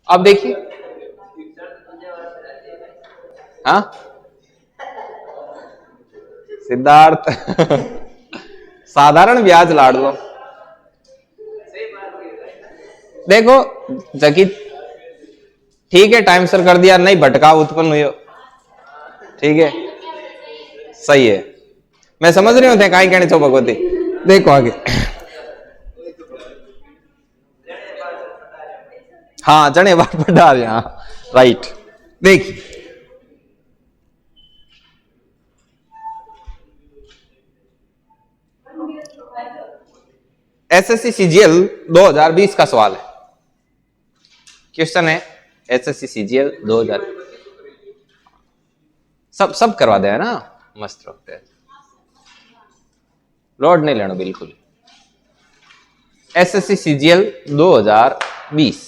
अब देखिए, हाँ सिद्धार्थ साधारण ब्याज लाड़ लो। देखो जकी ठीक है, टाइम सर कर दिया, नहीं भटकाव उत्पन्न हुई, ठीक है सही है, मैं समझ रही हूँ कहीं कहने चो भगवती। देखो आगे, हाँ जने बात बढ़ा रहे, हाँ राइट। देखिए एसएससी सीजीएल 2020 का सवाल है, क्वेश्चन है एसएससी सीजीएल 2000, सब करवा दे है ना, मस्त रखते हैं, लोड नहीं लेना बिल्कुल। एसएससी सीजीएल 2020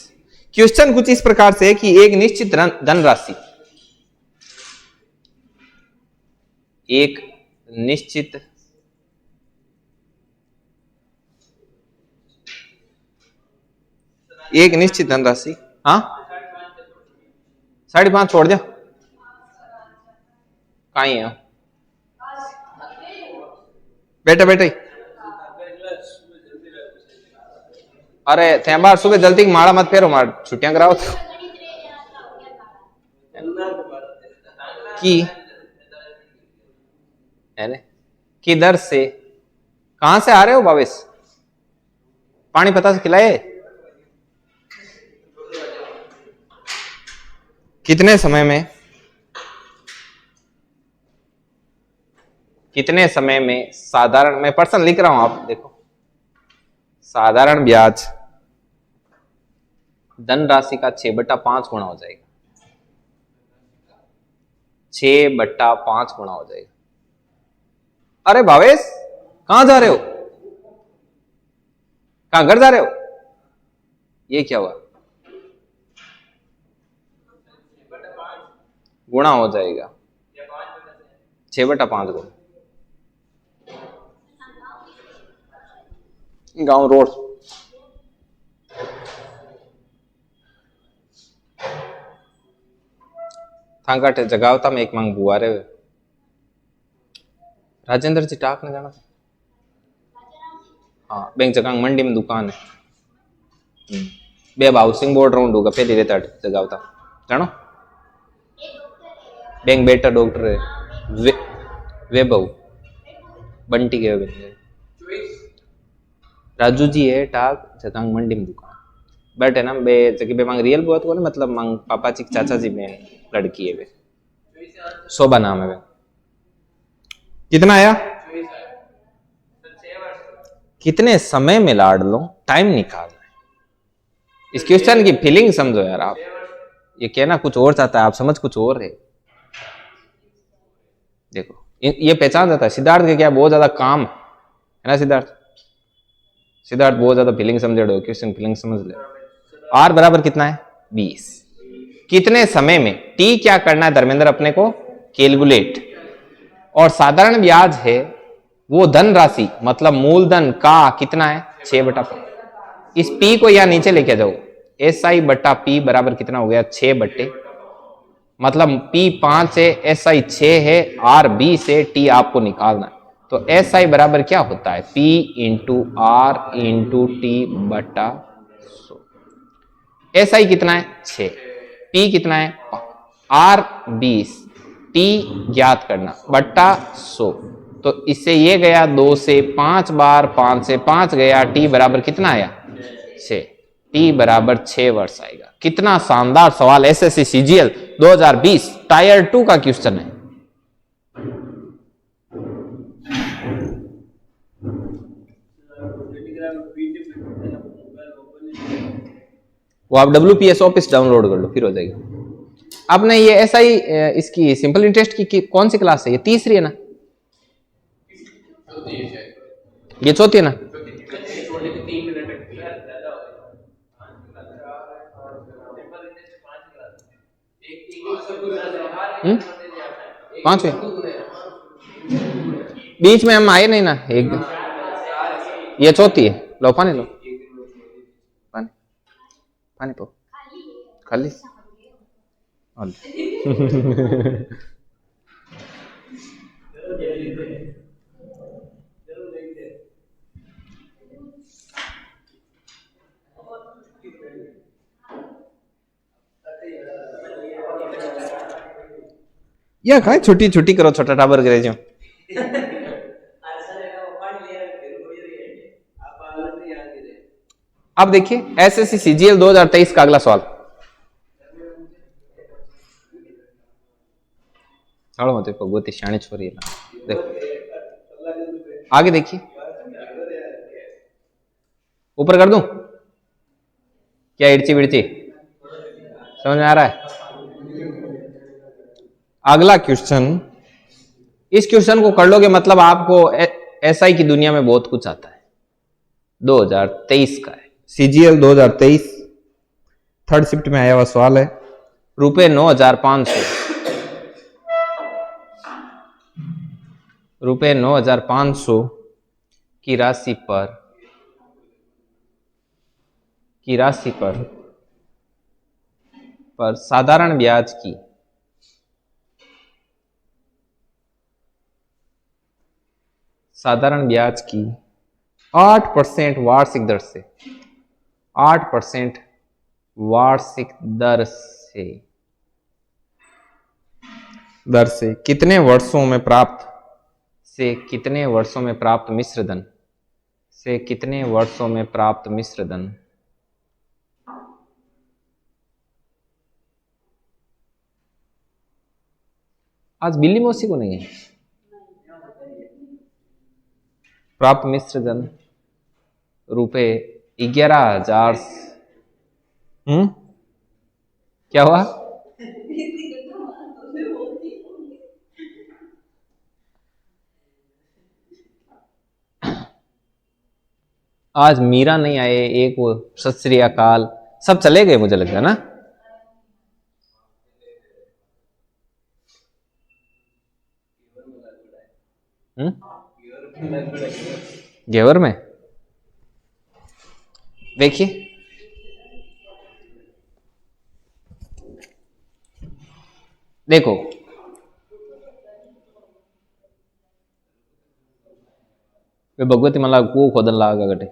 क्वेश्चन कुछ इस प्रकार से है कि एक निश्चित धनराशि, एक निश्चित धनराशि, हाँ 5.5 छोड़ दिया कहीं है बेटा बेटा, अरे थे बार सुबह जल्दी माड़ा मत फेरो, मार छुट्टियां कराओ तो। की किधर से कहां से आ रहे हो भावेश, पानी पता से खिलाए, कितने समय में, कितने समय में साधारण, मैं पर्सन लिख रहा हूं आप देखो, साधारण ब्याज धनराशि का 6/5 गुना हो जाएगा, 6/5 गुना हो जाएगा। अरे भावेश कहां जा रहे हो, कहां घर जा रहे हो, ये क्या हुआ, गुणा हो जाएगा 6/5 गुना, गांव रोड थांगाटे जगावता में एक मांग बुआ रहे, राजेंद्र जी टाक ने जाना, हाँ बैंक जगह मंडी में दुकान है, बेब हाउसिंग बोर्ड राउंड होगा पहले रहता जगावता जानो, बैंक बेटा डॉक्टर है वैभव बंटी के राजू जी है टाक जगह मंडी में दुकान, बट है ना बे जगह बे मांग रियल बहुत बोले, मतलब मांग पापा जी चाचा जी में लड़की है, वे शोभा नाम है वे। कितना आया, कितने समय में लाड़ लो, टाइम निकालना है, इस क्वेश्चन की फीलिंग समझो यार आप, ये कहना कुछ और चाहता है, आप समझ कुछ और है। देखो ये पहचान जाता है सिद्धार्थ के क्या बहुत ज्यादा काम है ना, सिद्धार्थ बहुत ज्यादा फीलिंग समझ रहे हो, क्वेश्चन फीलिंग समझ ले। आर बराबर कितना है 20, कितने समय में, टी क्या करना है धर्मेंद्र अपने को कैलकुलेट, और साधारण ब्याज है वो धन राशि मतलब मूलधन का कितना है 6/5, इस पी को यहां नीचे लेके जाओ, SI/P बराबर कितना हो गया 6/, मतलब P 5 है, SI 6 है, R 20 है, T आपको निकालना है, तो SI बराबर क्या होता है P into R into T/100, SI कितना है 6, P कितना है R 20, T ज्ञात करना बट्टा 100, तो इससे ये गया 2 से 5 बार, 5 से 5 गया, T बराबर कितना आया 6, T बराबर 6 वर्ष आएगा। कितना शानदार सवाल, एसएससी सीजीएल 2020 टायर 2 का क्वेश्चन है। वो आप WPS ऑफिस डाउनलोड कर लो फिर हो जाएगा। आपने ये SI इसकी सिंपल इंटरेस्ट की कौन सी क्लास है, ये तीसरी है ना, ये चौथी है ना, पांचवे बीच में हम आए नहीं ना एक दिन, ये चौथी है, लो पानी लो, पानी पानी तो खाली या काय छोटी छोटी करो, छोटा टाबर करे जो। अब देखिए एसएससी सीजीएल 2023 का अगला सवाल। मत भगवती शाणी छोरी है ना। देखो आगे देखिए, ऊपर कर दूं क्या? इड़ची बिड़ची समझ में आ रहा है? अगला क्वेश्चन, इस क्वेश्चन को कर लोगे मतलब आपको एसआई की दुनिया में बहुत कुछ आता है। 2023 का है, सीजीएल 2023 थर्ड शिफ्ट में आया हुआ सवाल है। रुपए 9,500, रुपए 9,500 की राशि पर साधारण ब्याज की 8% वार्षिक दर से 8% वार्षिक दर से कितने वर्षों में प्राप्त मिश्र धन आज बिल्ली मौसी को नहीं है। प्राप्त मिश्र धन रुपए 11,000। क्या हुआ? आज मीरा नहीं आए, एक वो सत श्री अकाल, सब चले गए मुझे लगता है ना। घेवर में देखिए, देखो वे भगवती मला को खोदन लागा गटे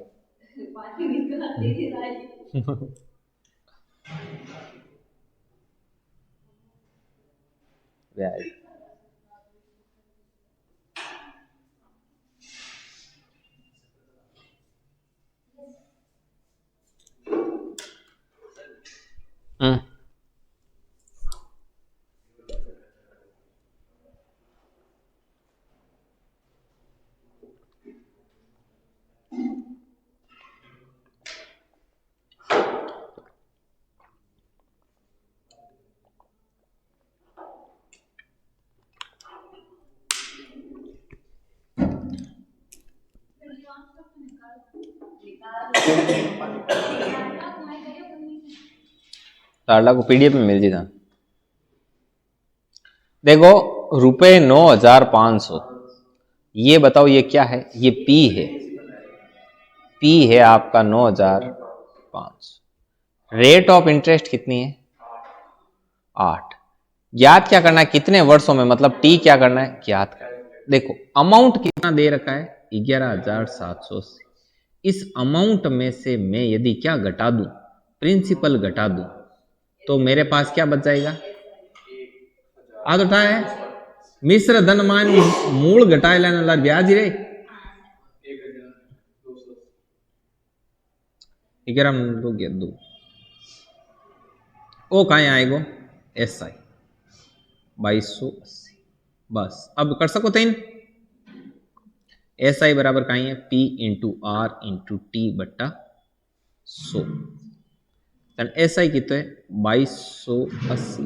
तारला को पीडीएफ में मिल जाता। देखो रुपए 9,500, ये बताओ ये क्या है? ये पी है, पी है आपका 9,500। रेट ऑफ इंटरेस्ट कितनी है? 8। ज्ञात क्या करना है? कितने वर्षों में, मतलब टी क्या करना है? ज्ञात करना है। देखो अमाउंट कितना दे रखा है? 11,780। इस अमाउंट में से मैं यदि क्या घटा दूं, प्रिंसिपल घटा दूं, तो मेरे पास क्या बच जाएगा? आज उठा है मिश्र धन मान मूल घटाए लेने वाला ब्याज रे 11,2 ओ कहाँ आएगो? SI 2280। बस अब कर सको तीन। SI बराबर कहीं है? P into R into T बट्टा 100। SI कितना है? 2280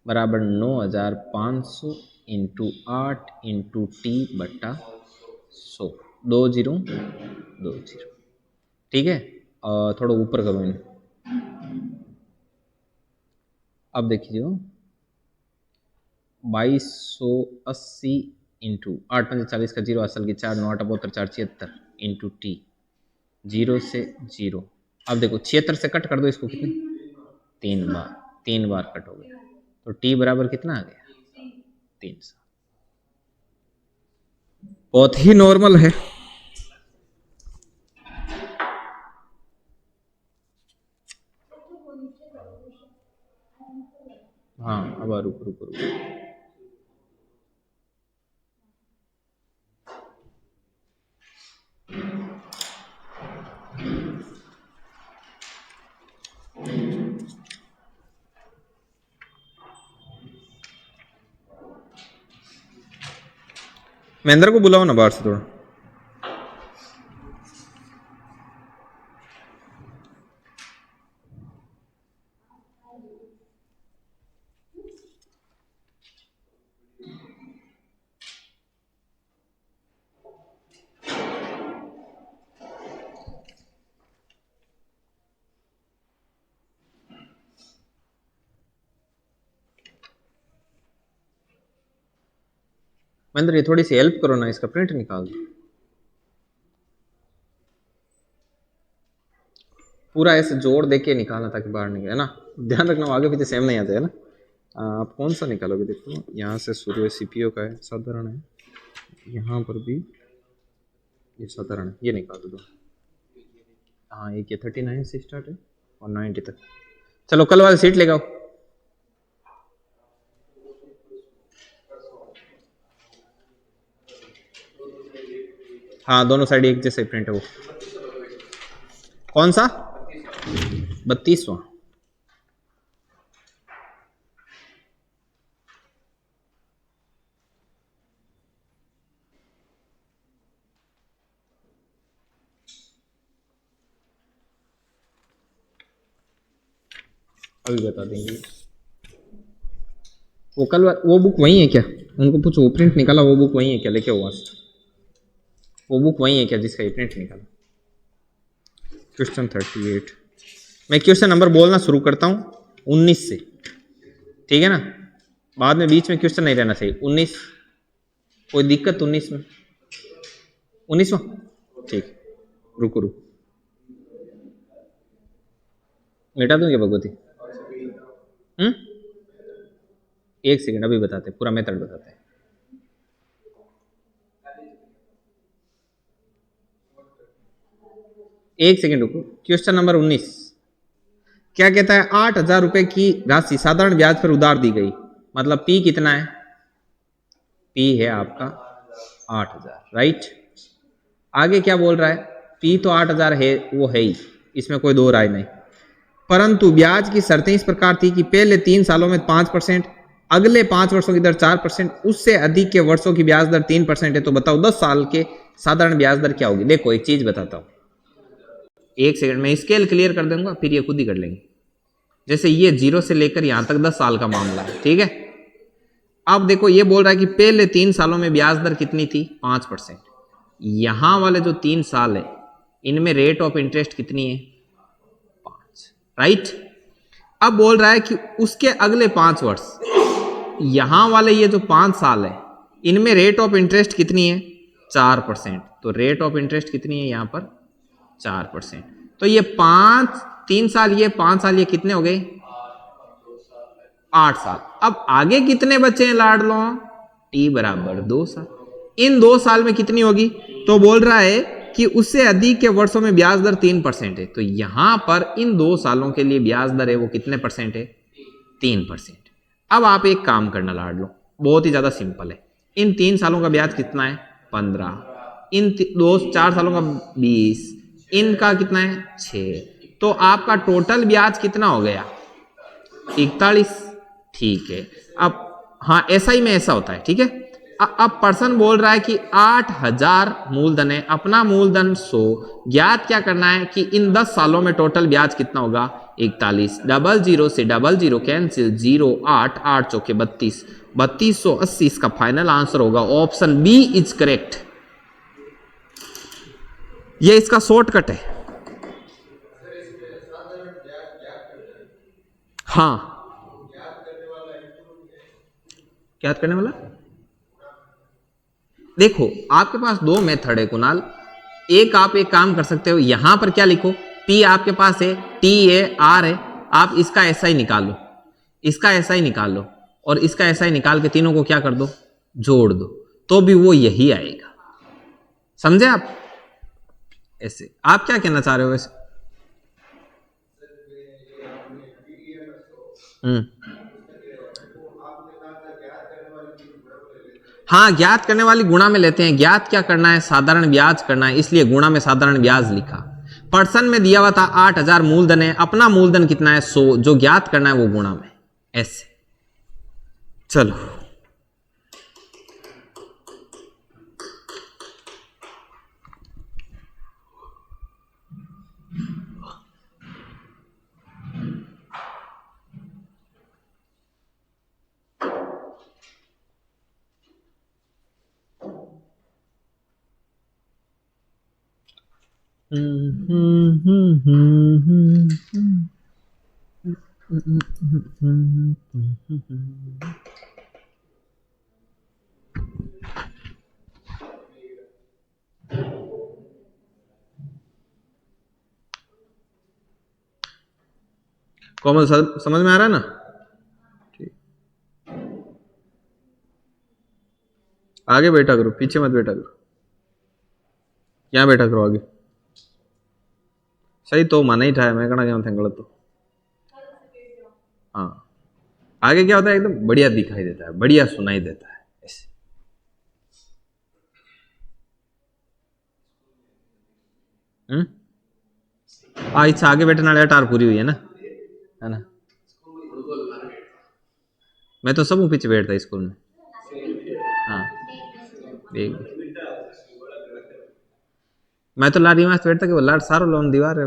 बराबर 9,500 इंटू 8 इंटू T बट्टा 100। 2020। ठीक है, थोड़ा ऊपर करो इन्हें। अब देखिए 2280 इंटू 8 5 40 का 0 असल की 4 9 8 72 4 76 इंटू T 0 से 0। अब देखो 76 से कट कर दो इसको, कितने 3 बार कट हो गया, तो टी बराबर कितना आ गया 3 साल। बहुत ही नॉर्मल है। हाँ अब रुक रुक रुक महेंद्र को बुलाओ ना बाहर से थोड़ा। महेंद्र ये थोड़ी सी हेल्प करो ना, इसका प्रिंट निकाल दो। पूरा ऐसे जोड़ देके निकालना ताकि बाहर निकले, है ना। ध्यान रखना आगे पीछे सेम नहीं आते है ना। आप कौन सा निकालोगे, देखो यहाँ से शुरू है, सीपीयू का है, साधारण है, यहाँ पर भी ये साधारण है, ये निकाल दो। हाँ एक ये 39 से स्टार्ट है और 90 तक। चलो कल वाली सीट ले आओ। हाँ दोनों साइड एक जैसे प्रिंट है वो। कौन सा 32वां? अभी बता देंगे। वो कल वो बुक वही है क्या, उनको पूछो वो प्रिंट निकाला वो बुक वही है क्या, लेके आओ। वो बुक वही है क्या जिसका ये प्रिंट निकाला? क्वेश्चन 38। मैं क्वेश्चन नंबर बोलना शुरू करता हूँ 19 से, ठीक है ना। बाद में बीच में क्वेश्चन नहीं रहना चाहिए। 19 कोई दिक्कत 19 में? 19वां ठीक। रुको रुको मिटा दूंगे भगवती। एक सेकंड अभी बताते, पूरा मेथड बताते हैं। एक सेकंड रुको। क्वेश्चन नंबर 19 क्या कहता है? 8,000 रुपए की राशि साधारण ब्याज पर उधार दी गई, मतलब पी कितना है? पी है आपका 8,000, राइट। आगे क्या बोल रहा है? पी तो 8,000 है, वो है ही, इसमें कोई दो राय नहीं। परंतु ब्याज की शर्तें इस प्रकार थी कि पहले 3 सालों में 5%, अगले 5 वर्षों की दर 4%, उससे अधिक के वर्षों की ब्याज दर 3% है। तो बताओ 10 साल के साधारण ब्याज दर क्या होगी? देखो एक चीज बताता हूं, एक सेकंड में स्केल क्लियर कर दूंगा, फिर ये खुद ही कर लेंगे। जैसे ये 0 से लेकर यहां तक 10 साल का मामला है, ठीक है। अब देखो ये बोल रहा है कि पहले 3 सालों में ब्याज दर कितनी थी? 5%। यहां वाले जो 3 साल है इनमें रेट ऑफ इंटरेस्ट कितनी है? 5, राइट। अब बोल रहा है कि उसके अगले 5 वर्ष, यहां वाले ये जो 5 साल है इनमें रेट ऑफ इंटरेस्ट कितनी है? 4%। तो रेट ऑफ इंटरेस्ट कितनी है यहां पर? 4%। तो ये 3 साल ये 5 साल ये कितने हो गए? 8 साल। अब आगे कितने बचे हैं लाडलो? टी बराबर 2 साल। इन 2 साल में कितनी होगी? तो बोल रहा है कि उससे अधिक के वर्षों में ब्याज दर 3% है। तो यहां पर इन 2 सालों के लिए ब्याज दर है वो कितने परसेंट है? 3%। अब आप एक काम करना लाडलो, बहुत ही ज्यादा सिंपल है। इन 3 सालों का ब्याज कितना है? 15। इन 4 सालों का 20, इनका कितना है? 6। तो आपका टोटल ब्याज कितना हो गया? 41। ठीक है। अब हाँ एसआई में ऐसा होता है, ठीक है। अब पर्सन बोल रहा है कि 8,000 मूलधन है, अपना मूलधन 100, ज्ञात क्या करना है कि इन 10 सालों में टोटल ब्याज कितना होगा? 41। 00 से 00 कैंसिल, 0 8 8 चौके 32, 3280 इसका फाइनल आंसर होगा। Option B is correct. ये इसका शॉर्टकट है। हाँ ज्ञात करने वाला, देखो आपके पास 2 मेथड है कुणाल। एक आप एक काम कर सकते हो, यहां पर क्या लिखो? पी आपके पास है, टी है, आर है। आप इसका ऐसा ही निकालो, इसका ऐसा ही निकालो और इसका ऐसा ही निकाल के तीनों को क्या कर दो, जोड़ दो, तो भी वो यही आएगा। समझे आप? ऐसे आप क्या कहना चाह रहे हो वैसे? हाँ, ज्ञात करने वाली गुणा में लेते हैं। ज्ञात क्या करना है? साधारण ब्याज करना है, इसलिए गुणा में साधारण ब्याज लिखा। पर्सन में दिया हुआ था 8,000 मूलधन है, अपना मूलधन कितना है? 100। जो ज्ञात करना है वो गुणा में। ऐसे चलो, कोमल समझ में आ रहा है ना? ठीक, आगे बैठा करो, पीछे मत बैठा करो, यहाँ बैठा करो आगे। सही तो माना ही था, मैं कहना क्या था गलत तो। हाँ, आगे क्या होता है? एकदम बढ़िया दिखाई देता है, बढ़िया सुनाई देता है ऐसे। इच्छा आगे बैठने वाले टार पूरी हुई है ना, है ना? मैं तो सब पीछे बैठता स्कूल में। हाँ, मैं तो लारी मस्त बैठता कि वो लाड सारो लोन दीवार है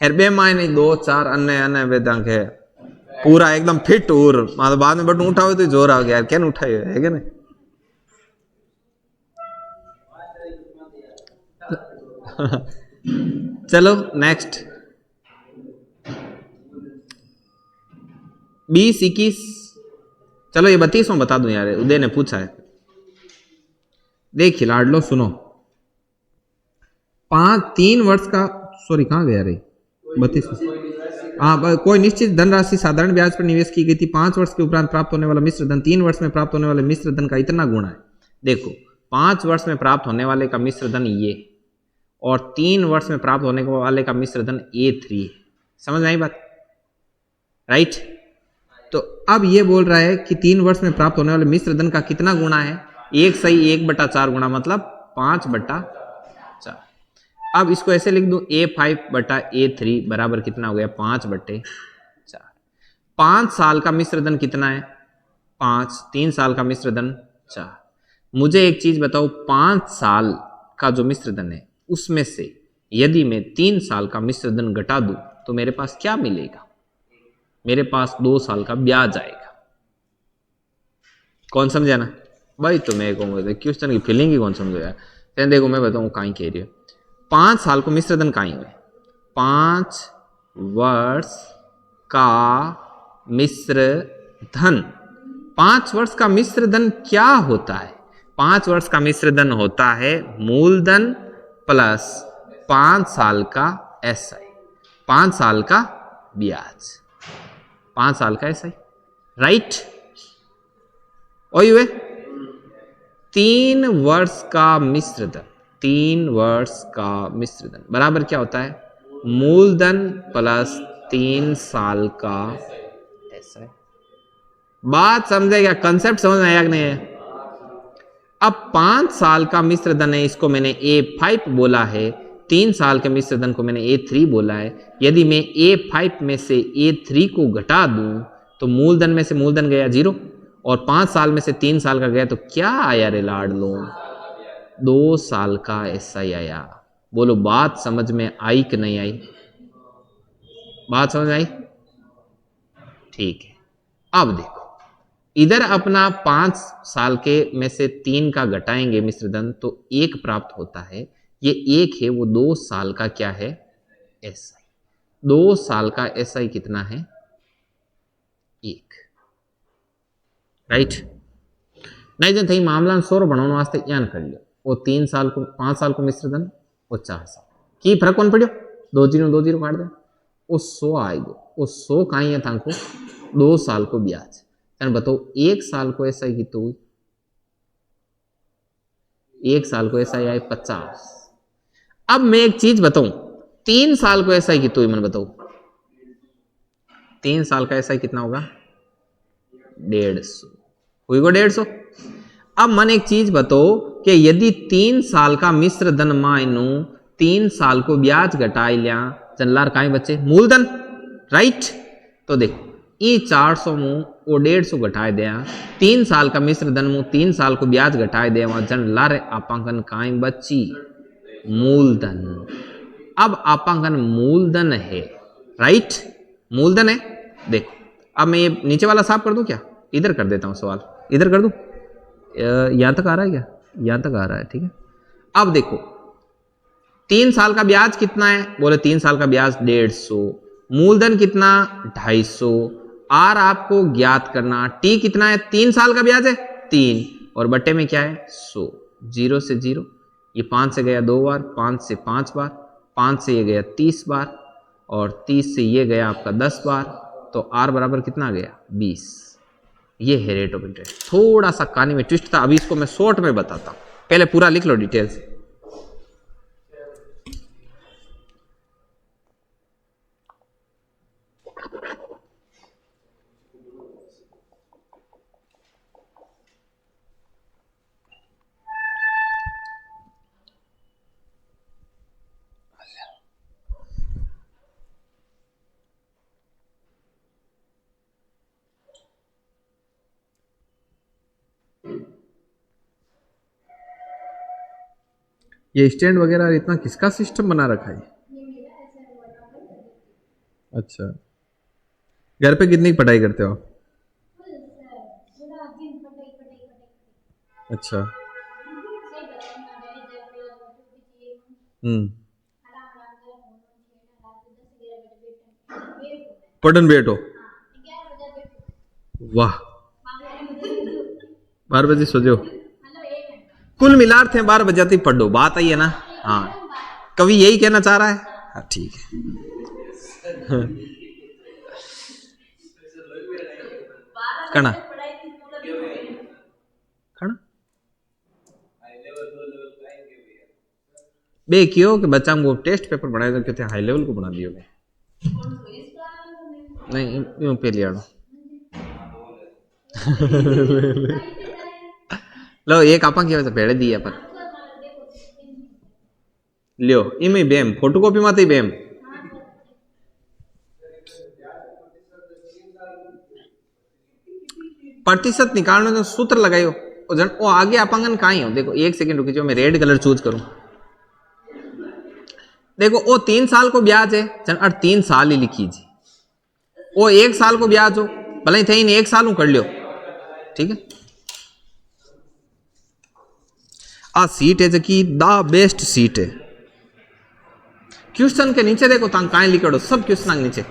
यार बे माय नहीं, 2-4 अन्य अन्य वेदांग है पूरा एकदम फिट। और मतलब बाद में बटन उठाओ तो जोर आ गया यार, क्या उठाई है क्या नहीं? चलो नेक्स्ट, 20-21। चलो ये 32वां बता दूं यार, उदय ने पूछा है। देख लाड लो, सुनो। 3 वर्ष का, सॉरी कहाँ गया रे, 32। हाँ, कोई निश्चित धनराशि साधारण ब्याज पर निवेश की गई थी। 5 वर्ष के उपरांत प्राप्त होने वाला मिश्र धन 3 वर्ष में प्राप्त होने वाले मिश्र धन का इतना गुणा है। देखो, 5 वर्ष में प्राप्त होने वाले का मिश्र धन ये, और 3 वर्ष में प्राप्त होने वाले का मिश्र धन A3 है। समझ में आई बात? राइट। तो अब ये बोल रहा है कि 3 वर्ष में प्राप्त होने वाले मिश्र धन का कितना गुणा है? 1 सही 1/4 गुणा, मतलब 5/4। अब इसको ऐसे लिख दूं, A5/A3 बराबर कितना हो गया? 5/4। 5 साल का मिश्रधन कितना है? 5। 3 साल का मिश्रधन 4। मुझे एक चीज बताओ, 5 साल का जो मिश्रधन है उसमें से यदि मैं 3 साल का मिश्रधन घटा दूं तो मेरे पास क्या मिलेगा? मेरे पास 2 साल का ब्याज आएगा। कौन समझा ना भाई? तो मैं कहूँगा क्वेश्चन की फीलिंग ही कौन समझो यार। देखो मैं बताऊँ कहीं कह रही है, 5 साल को मिश्रधन कहीं हुए, 5 वर्ष का मिश्र धन। 5 वर्ष का मिश्र धन क्या होता है? 5 वर्ष का मिश्र धन होता है मूलधन प्लस 5 साल का SI, 5 साल का ब्याज, 5 साल का SI। राइट? और ये 3 वर्ष का मिश्र धन, 3 वर्ष का मिश्र धन बराबर क्या होता है? मूलधन प्लस 3 साल का SI। बात समझे क्या? कंसेप्ट समझ में आया कि नहीं है? अब 5 साल का मिश्र धन है, इसको मैंने A5 बोला है। 3 साल के मिश्र धन को मैंने A3 बोला है। यदि मैं A5 में से A3 को घटा दूं तो मूलधन में से मूलधन गया 0, और 5 साल में से 3 साल का गया तो क्या आया रे लाड लोन? 2 साल का SI आया। बोलो बात समझ में आई कि नहीं आई? बात समझ आई? ठीक है। अब देखो, इधर अपना 5 साल के में से 3 का घटाएंगे मिश्रधन तो 1 प्राप्त होता है। ये 1 है, वो 2 साल का क्या है? SI। 2 साल का SI कितना है? 1। राइट? नहीं जन थी मामला सोरो बनाने वास्ते यान कर लियो। वो 3 साल को 5 साल को मिश्रधन, वो 4 साल। की फर्क कौन पड़ो, 2 जीरो काट दे, वो 100 आएगा, वो 100 कहीं है थाको 2 साल को ब्याज। तन बताओ 1 साल को ऐसा ही तो 1 साल को ऐसा ही आए 50। अब मैं एक चीज बताऊं, 3 साल को ऐसा ही तो मैंने बताओ 3 साल का ऐसा ही कितना होगा 150 हुई को 150। अब मन एक चीज बताओ कि यदि 3 साल का मिश्र धन मायनू 3 साल को ब्याज घटाई लिया चनलार काई बचे मूलधन, राइट। तो देखो ये 400 मुंह वो 150 घटाए दिया, 3 साल का मिश्र धन मुंह 3 साल को ब्याज घटाए दिया वहां जनलार आपांकन काई बची मूलधन। अब आपांकन मूलधन है, राइट, मूलधन है। देखो अब मैं ये नीचे वाला साफ कर दूं क्या, इधर कर देता हूं सवाल, इधर कर दूं, यहां तक आ रहा है क्या, यहां तक आ रहा है, ठीक है। अब देखो 3 साल का ब्याज कितना है, बोले 3 साल का ब्याज 150, मूलधन कितना 250, आर आपको ज्ञात करना, टी कितना है 3 साल का ब्याज है 3 और बट्टे में क्या है 100, 0 से 0, ये 5 से गया 2 बार, 5 से 5 बार, 5 से ये गया 30 बार और 30 से ये गया आपका 10 बार, तो आर बराबर कितना गया 20। ये है रेट ऑफ इंटरेस्ट। थोड़ा सा कहानी में ट्विस्ट था, अभी इसको मैं शॉर्ट में बताता हूं, पहले पूरा लिख लो डिटेल्स। ये स्टैंड वगैरह इतना किसका सिस्टम बना रखा है? अच्छा, घर पे कितनी पढ़ाई करते हो? अच्छा, पढ़न बैठो, वाह 12 बजे सो जाओ, कुल मिलार थे 12 बजे तक पढ़ो, बात आई है ना। हाँ, कवि यही कहना चाह रहा है। हाँ ठीक है। कना कना बे क्यों कि बच्चा को टेस्ट पेपर बनाए तो कहते हाई लेवल को बना दियो नहीं यूं पे लिया लो एक आपा की भेड़ दी पर लियो इमे बेम फोटोकॉपी माते बेम प्रतिशत निकालने जो सूत्र लगायो वो आगे अपांगन कहाँ हो, देखो एक सेकंड रुकी जो मैं रेड कलर चूज करूं। देखो वो 3 साल को ब्याज है और 3 साल ही लिखी जी, वो 1 साल को ब्याज हो भले थे इन 1 साल कर लियो, ठीक है। आ सीट है जो कि द बेस्ट सीट है। क्वेश्चन के नीचे देखो तांग काहे लिखो सब क्वेश्चन के नीचे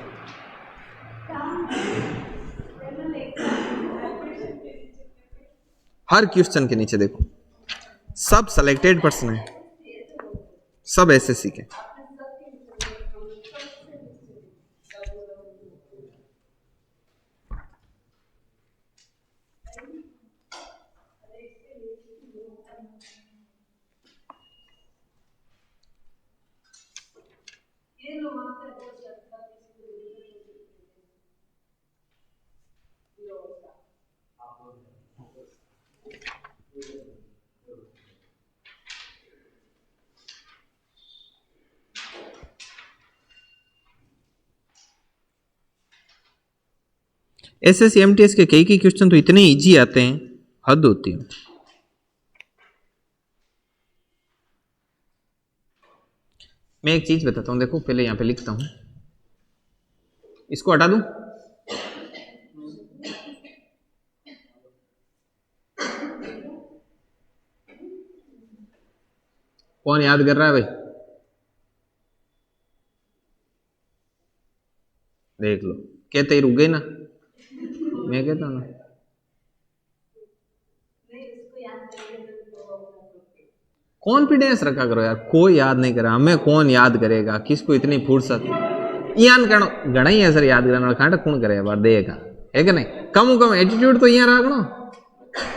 हर क्वेश्चन के नीचे देखो सब सिलेक्टेड पर्सन है, सब एसएससी के। एसएससी एमटीएस के कई क्वेश्चन तो इतने इजी आते हैं, हद होती है। मैं एक चीज बताता हूं, देखो पहले यहां पे लिखता हूं, इसको हटा दूं, कौन याद कर रहा है भाई, देख लो कहते ही रुक गए ना, मैं कहता हूं ना कॉन्फिडेंस रखा करो यार, कोई याद नहीं करा, हमें कौन याद करेगा, किसको इतनी फुर्सत यान करो, घना ही है सर याद करना, खाट कौन करे बार देगा, है कि नहीं, कम एटीट्यूड तो यहाँ रखना।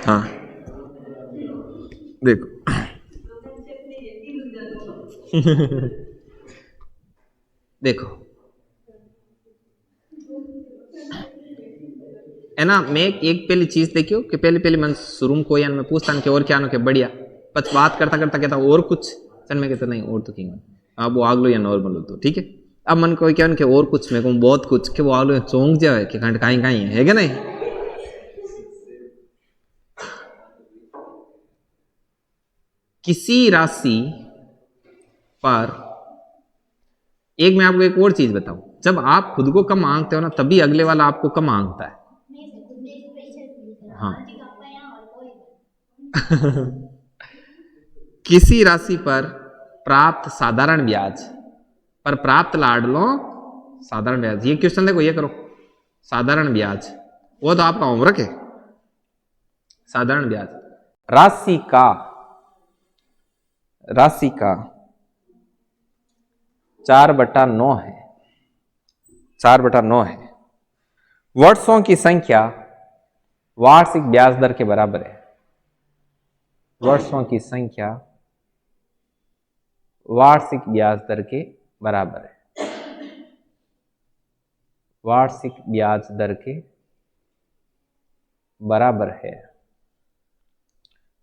हाँ देखो देखो है ना, मैं एक पहली चीज देखियो कि पहले मन शुरू में कोई मैं पूछता कि और क्या नो के बढ़िया, पच बात करता करता कहता और कुछ, चल मैं कहता नहीं और तो क्यों, अब वो आगलो या नॉर्मल हो तो ठीक है। अब मन कोई क्या कि और कुछ, मेरे को बहुत कुछ कि वो आगलो चौंक जाए कि खंड कहीं कहीं है कि नहीं। किसी राशि पर, एक मैं आपको एक और चीज बताऊं, जब आप खुद को कम आंकते हो ना तभी अगले वाला आपको कम आंकता है। हाँ किसी राशि पर प्राप्त साधारण ब्याज पर प्राप्त लाड लो साधारण ब्याज, ये क्वेश्चन देखो, ये करो साधारण ब्याज, वो तो आपका होमवर्क है। साधारण ब्याज राशि का 4/9 है, 4/9 है। वर्षों की संख्या वार्षिक ब्याज दर के बराबर है। वर्षों की संख्या वार्षिक ब्याज दर के बराबर है। वार्षिक ब्याज दर के बराबर है।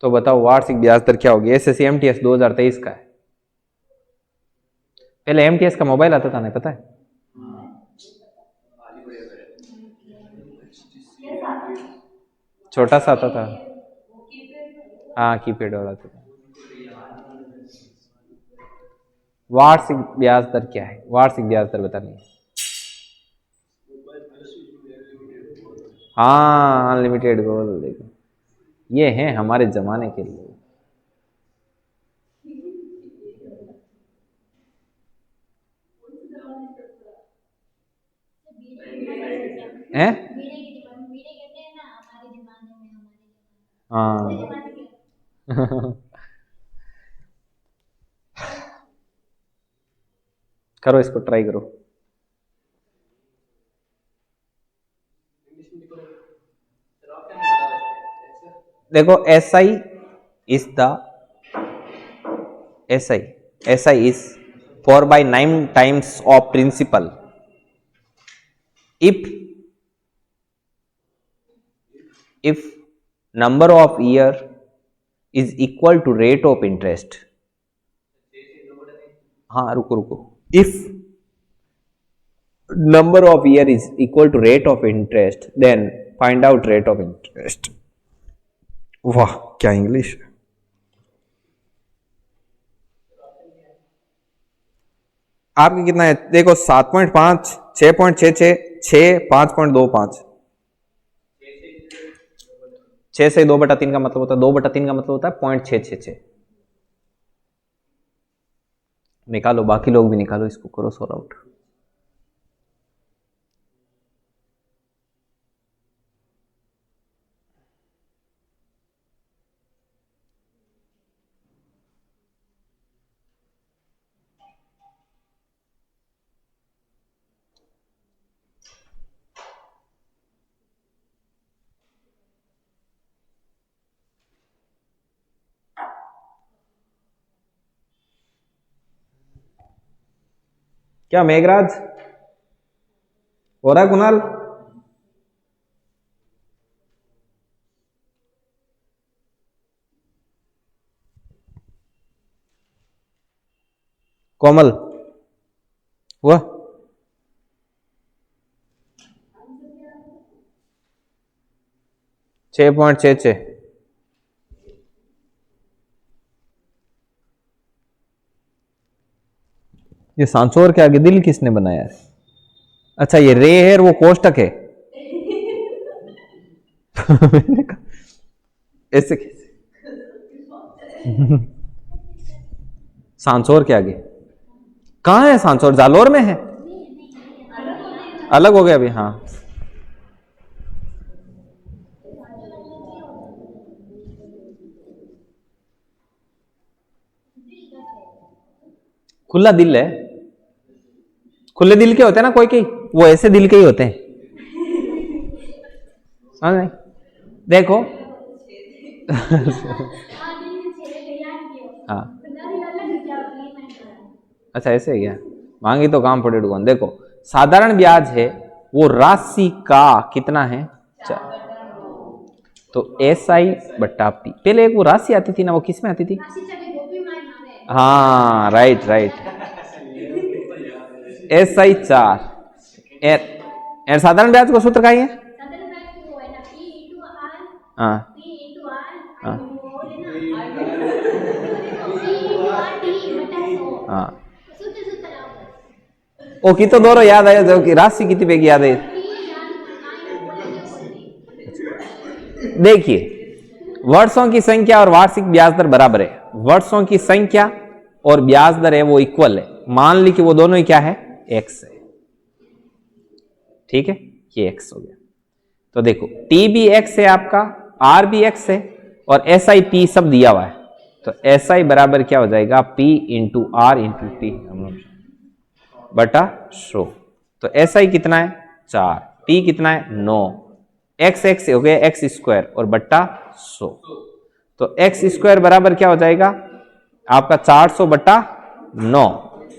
तो बताओ वार्षिक ब्याज दर क्या होगी। एसएससी एमटीएस 2023 का है। पहले एमटीएस का मोबाइल आता था, नहीं पता है? छोटा सा आता था, हाँ कीपैड वाला था। वार्षिक ब्याज दर क्या है? वार्षिक ब्याज दर बतानी है। हाँ अनलिमिटेड गोल, देखो ये हैं हमारे जमाने के लिए। हैं? हाँ करो इसको, ट्राई करो। देखो SI is 4/9 times of principal if number of year is equal to rate of interest। हाँ रुको, if number of year is equal to rate of interest then find out rate of interest। वाह क्या English है। आपकी कितना है देखो, 7.5, 6.66, 6, 5.25। 6 से 2/3 का मतलब होता है, 2/3 का मतलब होता है 0.666। निकालो, बाकी लोग भी निकालो, इसको करो सॉल्व आउट। क्या मेघराज हो रहा है? कुणाल कोमल हुआ? छः 6.66। ये सांसोर के आगे दिल किसने बनाया है? अच्छा ये रे है, वो कोष्टक है। ऐसे कैसे? सांसोर के आगे कहाँ है? सांसोर जालोर में है, अलग हो गया अभी। हाँ खुला दिल है, खुले दिल के होते हैं ना कोई कोई, वो ऐसे दिल के ही होते हैं। समझ नहीं? देखो हाँ अच्छा ऐसे है क्या? मांगी तो काम पड़े कौन। देखो साधारण ब्याज है वो राशि का कितना है 4, तो SI बट्टा P। पहले एक वो राशि आती थी ना, वो किस में आती थी? हाँ राइट राइट, SI 4 एर साधारण ब्याज को सूत्र का ही है। हाँ हाँ हाँ ओ की तो दोनों याद आया, जो कि राशि कितनी बेगी याद है। देखिए वर्षों की संख्या और वार्षिक ब्याज दर बराबर है, वर्षों की संख्या और ब्याज दर है वो इक्वल है। मान ली कि वो दोनों ही क्या है x है, ठीक है, ये x हो गया। तो देखो T भी x है आपका, R भी x है और SI P सब दिया हुआ है, तो SI बराबर क्या हो जाएगा P into R into T बटा 100। तो SI कितना है 4, P कितना है 9, x हो गया x स्क्वायर और बट्टा 100। तो x स्क्वायर बराबर क्या हो जाएगा आपका 400 बट्टा 9।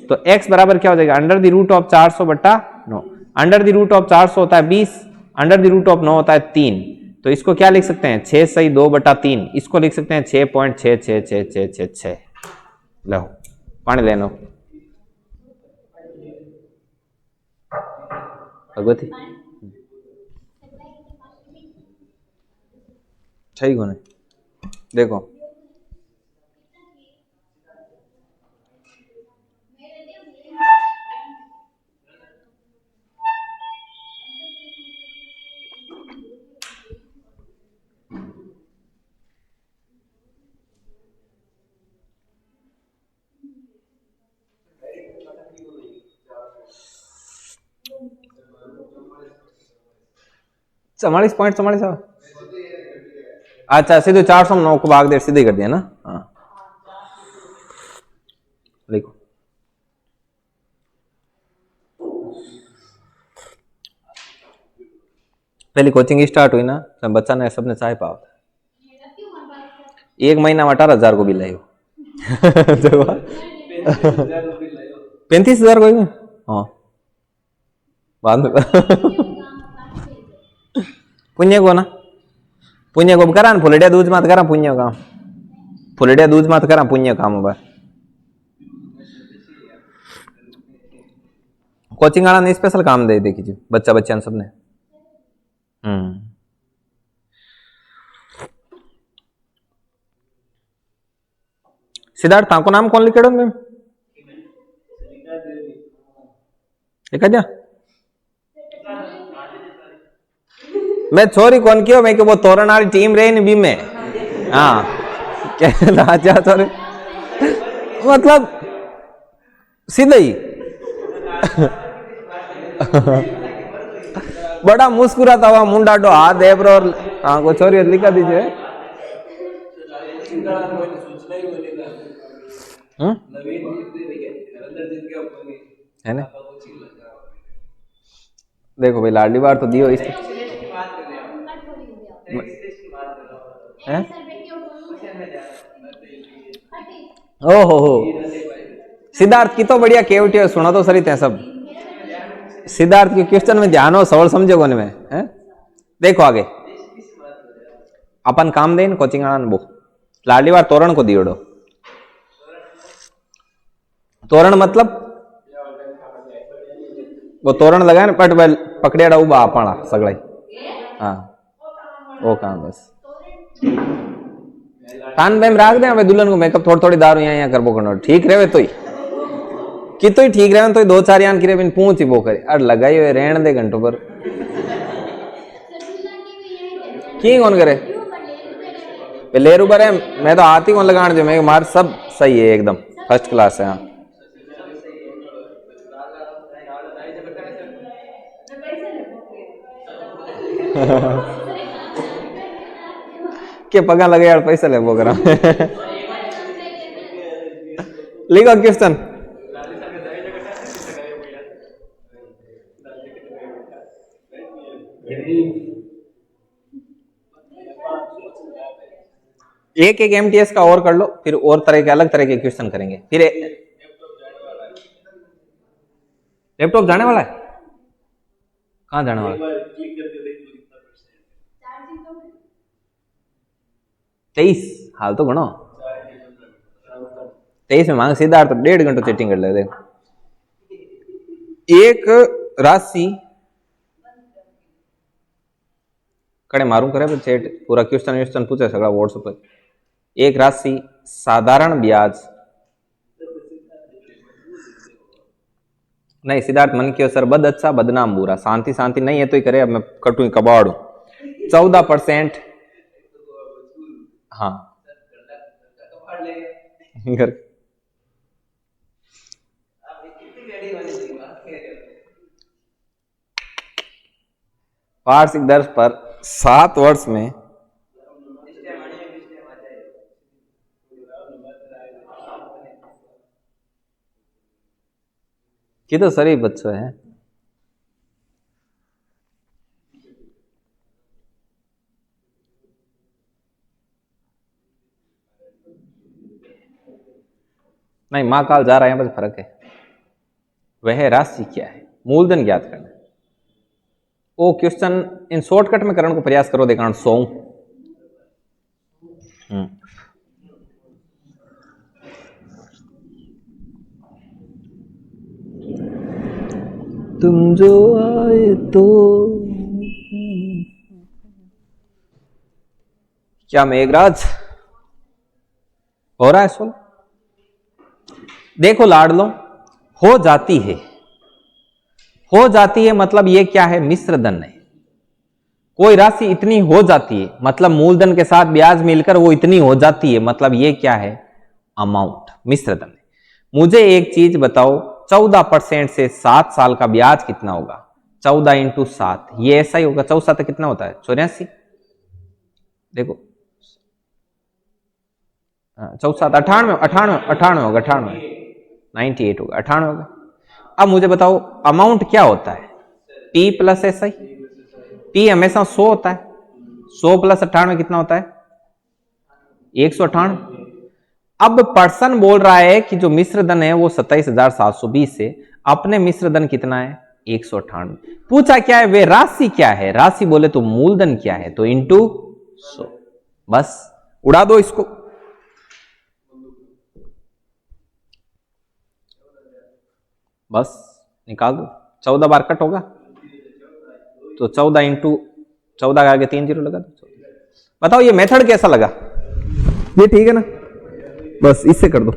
तो x बराबर क्या हो जाएगा अंडर द रूट ऑफ 400 बट्टा 9। अंडर द रूट ऑफ 400 होता है 20, अंडर द रूट ऑफ 9 होता है 3। तो इसको क्या लिख सकते हैं 6 सही 2 बटा 3, इसको लिख सकते हैं 6.66666। लो पानी लेनो भगवती सही को नहीं। देखो चवालीस पॉइंट 44। अच्छा सीधे 409 को भाग दे सीधे कर दिया ना। हाँ देखो पहली कोचिंग स्टार्ट हुई ना तो बच्चा ने सबने चाय पाओ 1 महीना में 18,000 को बिल आयो 35,000 को। हाँ बाद में पुण्य को ना, पुण्य को करा फुलडिया दूध मत करा पुण्य काम, फुलडिया दूध मत करा पुण्य काम। बार कोचिंग वाला ने स्पेशल काम दे देखिए बच्चा बच्चा सबने। सिद्धार्थ ताको नाम कौन लिखेड़ो मैम लिखा दिया? मैं छोरी कौन कियो मैं कि वो तोरण वाली टीम रही नहीं भी में। हाँ क्या छोरे मतलब सीधे ही बड़ा मुस्कुराता हुआ मुंडा डो हाथ देव और हाँ को छोरी लिखा दीजिए। है ना देखो भाई लाडली बार तो दियो इस ओहो हो सिद्धार्थ की तो बढ़िया केवटी है, सुना तो सरित है सब। सिद्धार्थ के क्वेश्चन में ध्यान हो सवाल समझे कोने में है। देखो आगे अपन काम देन कोचिंग आना वो लाडली बार तोरण को दियोड़ो। तोरण मतलब वो तोरण लगाए ना पट पकड़ियाड़ा उबा आपा सगड़ा। हाँ वो काम बस कान बेम राख दे हमें दुल्हन को मेकअप थोड़ी थोड़ी दारू यहाँ कर बो करना ठीक रहे तो ही कि तो ही ठीक रहे तो 2-4 यान की पूछ ही वो करे अरे लगाई हुए रहन दे घंटों पर की कौन करे लेरू पर है। मैं तो हाथ ही कौन लगाने जो मैं मार सब सही है एकदम फर्स्ट क्लास है। हाँ के पगा लगे यार पैसा ले वो करा लिखो क्वेश्चन एक एक एमटीएस का और कर लो, फिर और तरह के अलग तरह के क्वेश्चन करेंगे। फिर लैपटॉप जाने वाला है, कहाँ जाने वाला है? 23 हाल तो गणो 23 में मांग सीधा तो 1.5 घंटा चैटिंग कर ले। देखो एक राशि कड़े मारू करे चैट पूरा क्वेश्चन पूछे सगड़ा व्हाट्सएप पर। एक राशि साधारण ब्याज नहीं, सिद्धार्थ मन के सर बद अच्छा बदनाम बुरा, शांति शांति नहीं है तो ही करे, अब मैं कटू कबाड़ू 14%। हाँ वार्षिक दर पर 7 वर्ष में कि तो सही बच्चों है। नहीं महाकाल जा रहा है, बस फर्क है। वह राशि क्या है, मूलधन ज्ञात करना। वो क्वेश्चन इन शॉर्टकट में करने को प्रयास करो, देखा 100। तुम जो आए तो क्या मेघराज हो रहा है? सुन देखो लाडलो, हो जाती है, हो जाती है मतलब ये क्या है, मिश्र धन है। कोई राशि इतनी हो जाती है मतलब मूलधन के साथ ब्याज मिलकर वो इतनी हो जाती है, मतलब ये क्या है, अमाउंट, मिश्र धन है। मुझे एक चीज बताओ, 14% से 7 साल का ब्याज कितना होगा? 14 इंटू 7, ये ऐसा ही होगा। 14 तक कितना होता है? 84। देखो 14 98 होगा, 98 होगा, 98 होगा। अब मुझे बताओ अमाउंट क्या होता है? P plus SI। P हमेशा 100 होता है। 100 प्लस 98 कितना होता है? 198। अब पर्सन बोल रहा है कि जो मिश्र धन है वो 27,720 है, अपने मिश्र धन कितना है? 198। पूछा क्या है, वे राशि क्या है? राशि बोले तो मूलधन क्या है, तो इंटू 100। बस उड़ा दो इसको। बस निकाल दो। 14 बार कट होगा तो 14 इंटू 14 के आगे 3 जीरो लगा दो। बताओ ये मेथड कैसा लगा? ये ठीक है ना? बस इससे कर दो।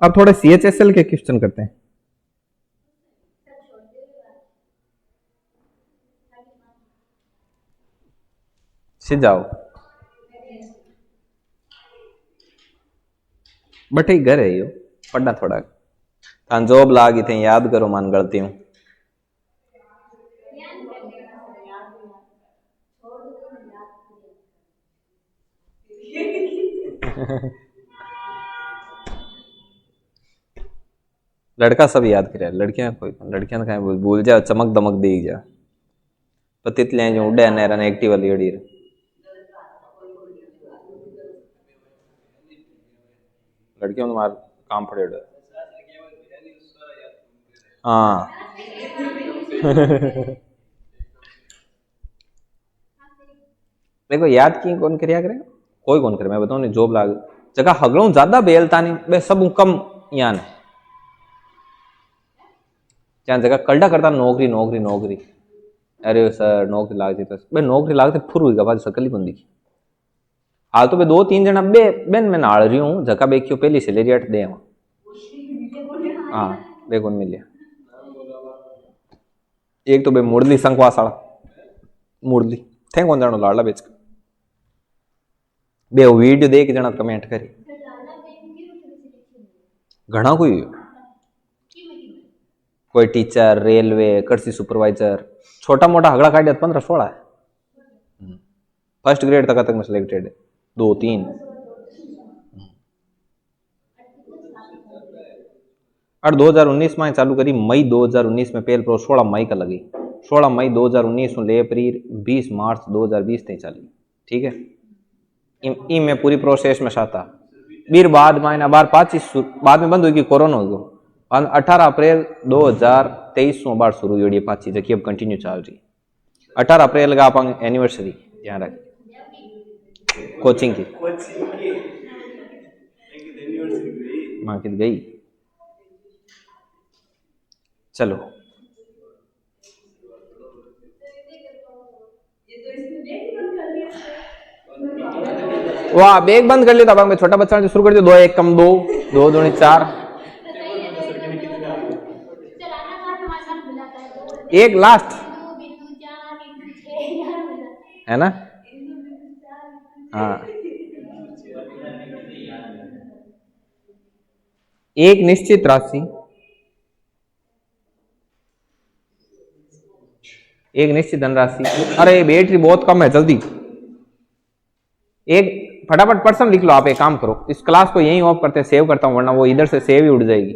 अब थोड़े CHSL के क्वेश्चन करते हैं। सीध जाओ बटे घर है यो पढ़ना थोड़ा तान जॉब लागी थे, याद करो मान गलती हूं। लड़का सब याद करे, लड़कियां कोई लड़कियां कहीं भूल जा, चमक दमक दे जा पतित ले जो उड़े नेरा ने एक्टिव वाली अड़ी लड़कियों ने मार काम पड़े। हाँ देखो याद की कौन करिया करे, कोई कौन करे। मैं बताऊं नहीं, जॉब लाग जगह हगड़ू ज्यादा बेलता नहीं, बे सब कम यान है क्या जगह कल्डा करता नौकरी नौकरी नौकरी। अरे सर नौकरी लाग जाती, बे नौकरी लागते फुर हुई बात सकली बंदी की। हाल तो बे 2-3 जना बे बेन मैं नाड़ रही हूँ, जका बे क्यों पहली सैलरी 8 दे। हाँ देखो मिल लिया। एक तो बे मुरली संकवासाड़ा मुरली थे कौन जानो लाडला बेच बे वीडियो देख जना कमेंट करी घना कोई टीचर रेलवे कृषि सुपरवाइजर छोटा मोटा हगड़ा काट 15-16 है। फर्स्ट ग्रेड तक मैं सिलेक्टेड है, 2-3 और 2019 में चालू करी मई 2019 में पहल प्रो 16 मई का लगी, 16 मई 2019 ले अप्रैल 20 मार्च 2020 तक चली। ठीक है, इन में पूरी प्रोसेस में साता बीर बाद महीना बार 25 बाद में बंद हुई कि कोरोना हो गयो, 18 अप्रैल 2023 बार शुरू हुई 25 जबकि अब कंटिन्यू चल रही। 18 अप्रैल का अपन एनिवर्सरी ध्यान रख कोचिंग की मार्केट गई। चलो वाह बैग बंद कर लिया था मैं, छोटा बच्चा शुरू कर दिया 2 1 कम 2 2 2 4 एक लास्ट है ना। हाँ एक निश्चित राशि, एक निश्चित धनराशि, अरे बैटरी बहुत कम है जल्दी, एक फटाफट पर्सन लिख लो आप। एक काम करो इस क्लास को यहीं ऑफ करते हैं, सेव करता हूं वरना वो इधर से सेव ही उड़ जाएगी।